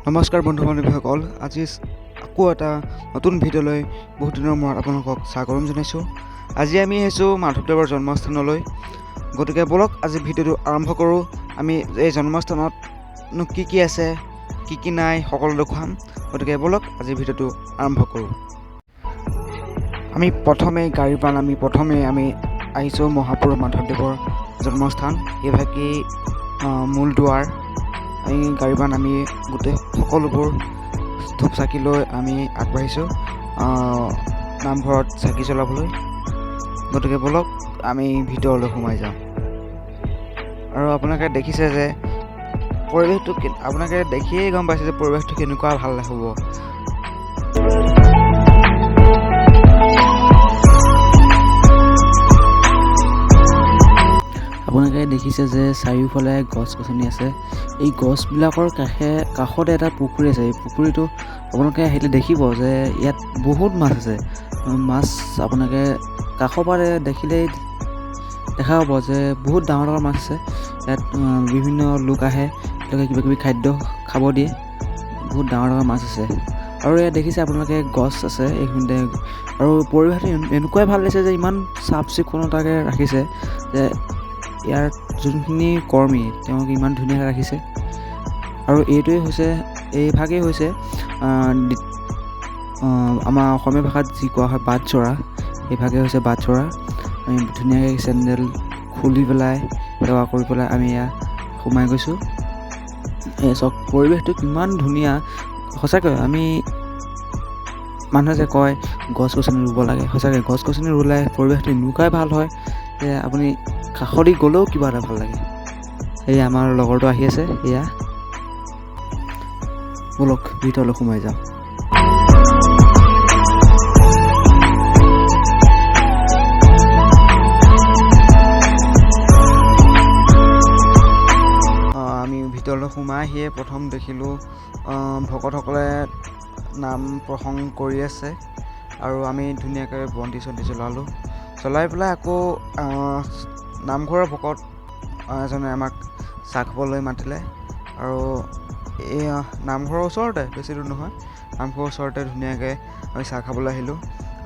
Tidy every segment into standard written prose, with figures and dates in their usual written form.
নমস্কাৰ বন্ধু বান্ধৱীসকল, আজি আকৌ এটা নতুন ভিডিঅ'লৈ বহুত দিনৰ মূৰত আপোনালোকক স্বাগতম জনাইছোঁ। আজি আমি আহিছোঁ মাধৱদেৱৰ জন্মস্থানলৈ। গতিকে ব'লক আজি ভিডিঅ'টো আৰম্ভ কৰোঁ। আমি এই জন্মস্থানতনো কি আছে কি নাই সকলো দেখুৱাম। গতিকে ব'লক আজি ভিডিঅ'টো আৰম্ভ কৰোঁ। আমি প্ৰথমে আমি আহিছোঁ মহাপুৰুষ মাধৱদেৱৰ জন্মস্থান। এইভাগেই মূল দুৱাৰ। আমি গাড়ীবান আমি গোটেই সকলোবোৰ ধূপ চাকি লৈ আমি আগবাঢ়িছোঁ নামঘৰত চাকি জ্বলাবলৈ। গতিকে ব'লক আমি ভিতৰলৈ সোমাই যাওঁ। আৰু আপোনালোকে দেখিছে যে পৰিৱেশটো, আপোনালোকে দেখিয়েই গম পাইছে যে পৰিৱেশটো কেনেকুৱা ভাল হ'ব। আপোনালোকে দেখিছে যে চাৰিওফালে গছ গছনি আছে। এই গছবিলাকৰ কাষতে এটা পুখুৰী আছে। এই পুখুৰীটো আপোনালোকে আহিলে দেখিব যে ইয়াত বহুত মাছ আছে। মাছ আপোনালোকে কাষৰ পৰা দেখিলেই দেখা পাব যে বহুত ডাঙৰ ডাঙৰ মাছ আছে। ইয়াত বিভিন্ন লোক আহে, তেওঁলোকে কিবা কিবি খাদ্য খাব দিয়ে। বহুত ডাঙৰ ডাঙৰ মাছ আছে। আৰু ইয়াত দেখিছে আপোনালোকে গছ আছে এইখিনিতে। আৰু পৰিৱেশটো এনেকুৱাই ভাল লাগিছে যে ইমান চাফ চিকুণতাকৈ ৰাখিছে যে ইয়াৰ যোনখিনি কৰ্মী তেওঁলোকে ইমান ধুনীয়াকৈ ৰাখিছে। আৰু এইভাগেই হৈছে আমাৰ অসমীয়া ভাষাত যি কোৱা হয় বাটচ'ৰা। এইভাগেই হৈছে বাটচ'ৰা। আমি ধুনীয়াকৈ চেণ্ডেল খুলি পেলাই সেৱা কৰি পেলাই আমি ইয়াত সোমাই গৈছোঁ। এই চাওক পৰিৱেশটো কিমান ধুনীয়া। সঁচাকৈ মানুহে যে কয় গছ গছনি ৰুব লাগে, সঁচাকৈ গছ গছনি ৰুলে পৰিৱেশটো এনেকুৱাই ভাল হয় যে আপুনি কাষদি গ'লেও কিবা এটা ভাল লাগে। এয়া আমাৰ লগৰটো আহি আছে। এয়া ব'লক ভিতৰলৈ সোমাই যাওঁ। আমি ভিতৰলৈ সোমাই আহিয়ে প্ৰথম দেখিলোঁ ভকতসকলে নাম প্ৰসংগ কৰি আছে। আৰু আমি ধুনীয়াকৈ বন্তি চন্তি জ্বলাই পেলাই আকৌ নামঘৰৰ ভকত এজনে আমাক চাহ খাবলৈ মাতিলে। আৰু এই নামঘৰৰ ওচৰতে, বেছি দূৰ নহয়, নামঘৰৰ ওচৰতে ধুনীয়াকৈ আমি চাহ খাবলৈ আহিলোঁ।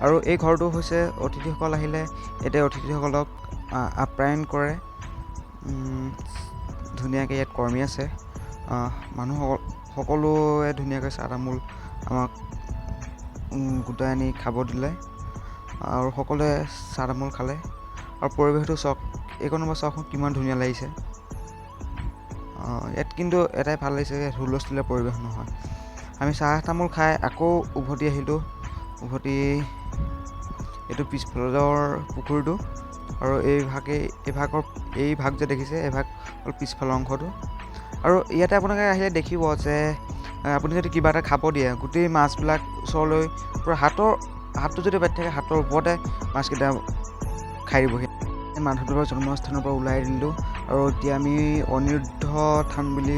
আৰু এই ঘৰটো হৈছে অতিথিসকল আহিলে ইয়াতে অতিথিসকলক আপ্যায়ন কৰে। ধুনীয়াকৈ ইয়াত কৰ্মী আছে। সকলোৱে ধুনীয়াকৈ চাহ তামোল আমাক গোটাই আনি খাব দিলে। আৰু সকলোৱে চাহ তামোল খালে। আৰু পৰিৱেশটো চাওক, এইকণৰ পৰা চাওকচোন কিমান ধুনীয়া লাগিছে। ইয়াত কিন্তু এটাই ভাল লাগিছে যে হুলস্থুলীয়া পৰিৱেশ নহয়। আমি চাহ তামোল খাই আকৌ উভতি আহিলোঁ। এইটো পিছফালৰ পুখুৰীটো। আৰু এই ভাগ যে দেখিছে, এই ভাগ হ'ল পিছফালৰ অংশটো। আৰু ইয়াতে আপোনালোকে আহিলে দেখিব যে আপুনি যদি কিবা এটা খাব দিয়ে, গোটেই মাছবিলাক ওচৰলৈ পূৰা হাতটো যদি পাতি থাকে হাতৰ ওপৰতে মাছকেইটা খাই দিবহি। মাধৱদেৱৰ জন্মস্থানৰ পৰা ওলাই দিলোঁ। আৰু এতিয়া আমি অনিৰুদ্ধ থান বুলি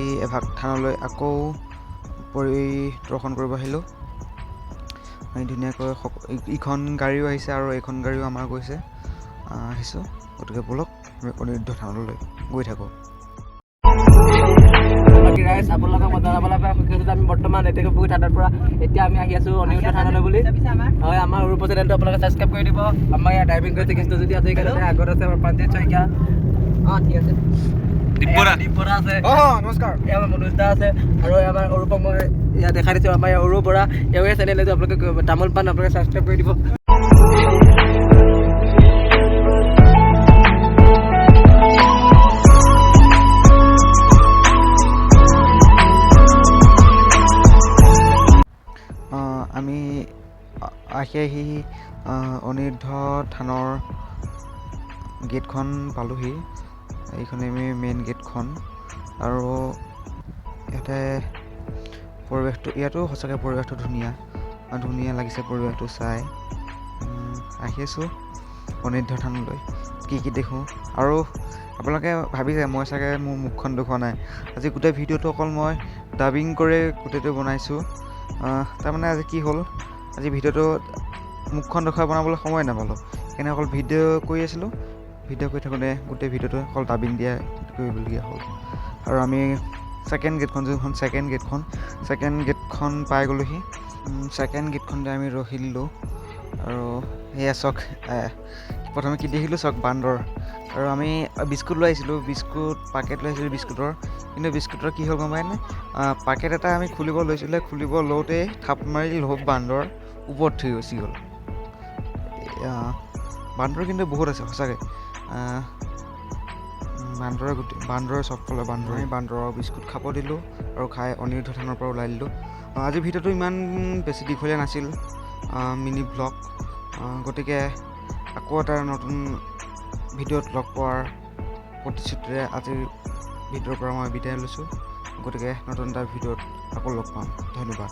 এই এভাগ থানলৈ আকৌ পৰিদৰ্শন কৰিব আহিলোঁ। আমি ধুনীয়াকৈ ইখন গাড়ীও আহিছে আৰু এইখন গাড়ীও আমাৰ আহিছোঁ। গতিকে ব'লক আমি অনিৰুদ্ধ থানলৈ গৈ থাকোঁ। আপোনালোকক মই জনাবলৈ পাই সুখী হৈছোঁ যে আমি বৰ্তমান এতিয়া পুখুৰী থানাৰ পৰা এতিয়া আমি আহি আছোঁ অনিৰুদ্ধ থানলৈ বুলি। হয়, আমাৰ সৰু চেনেলটো আপোনালোকে ছাবস্ক্ৰাইব কৰি দিব। আমাৰ ইয়াত ড্ৰাইভিং কৰি কৃষ্ণ যদি আছে আগত আছে আমাৰ প্ৰাঞ্জিত শইকীয়া। ঠিক আছে, দীপৰা আছে। নমস্কাৰ। এই আমাৰ মনোজ দা আছে। আৰু আমাৰ অৰূপক মই ইয়াত দেখাই দিছোঁ। আমাৰ ইয়াৰ অৰূপ বৰা, এওঁৰে চেনেল এইটো আপোনালোকে তামোল পাণ আপোনালোকে ছাবস্ক্ৰাইব কৰি দিব। আমি আহি অনিৰুদ্ধ থানৰ গেটখন পালোহি। এইখনে আমি মেইন গেটখন। আৰু ইয়াতো সঁচাকৈ পৰিৱেশটো ধুনীয়া লাগিছে। পৰিৱেশটো চাই আহি আছোঁ অনিৰুদ্ধ থানলৈ। কি দেখোঁ আৰু আপোনালোকে ভাবিছে মই চাগে মোৰ মুখখন দেখুওৱা নাই। আজি গোটেই ভিডিঅ'টো অকল মই ডাবিং কৰি গোটেইটো বনাইছোঁ। তাৰমানে আজি কি হ'ল, আজি ভিডিঅ'টো মুখখন দেখুৱাই বনাবলৈ সময় নাপালোঁ। সেইকাৰণে অকল ভিডিঅ' কৰি আছিলোঁ। ভিডিঅ' কৰি থাকোঁতে গোটেই ভিডিঅ'টো অকল ডাবিং কৰিবলগীয়া হ'ল। আৰু আমি ছেকেণ্ড গেটখন যোনখন ছেকেণ্ড গেটখন পাই গ'লোহি। ছেকেণ্ড গেটখনতে আমি ৰখি দিলোঁ আৰু সেয়া চাওক প্ৰথমে কি দেখিলোঁ চাওক বান্দৰ। আৰু আমি বিস্কুট লৈ আহিছিলোঁ, পাকেট লৈ আহিছিলোঁ বিস্কুটৰ, কিন্তু বিস্কুটৰ কি হ'ল গম পায়নে? পাকেট এটা আমি খুলিব লওঁতেই থাপ মাৰি বান্দৰ ওপৰত থৈ গুচি গ'ল। বান্দৰ কিন্তু বহুত আছে সঁচাকৈ। বান্দৰে চবফালে বান্দৰৰ বিস্কুট খাব দিলোঁ আৰু খাই অনিৰুদ্ধ থানৰ পৰা ওলাই দিলোঁ। আজিৰ ভিডিঅ'টো ইমান বেছি দীঘলীয়া নাছিল, মিনি ব্লগ। গতিকে আকৌ এটা নতুন ভিডিঅ'ত লগ পোৱাৰ প্ৰতিশ্ৰুতিৰে আজিৰ ভিডিঅ'ৰ পৰা মই বিদায় লৈছোঁ। গতিকে নতুন এটা ভিডিঅ'ত আকৌ লগ পাম। ধন্যবাদ।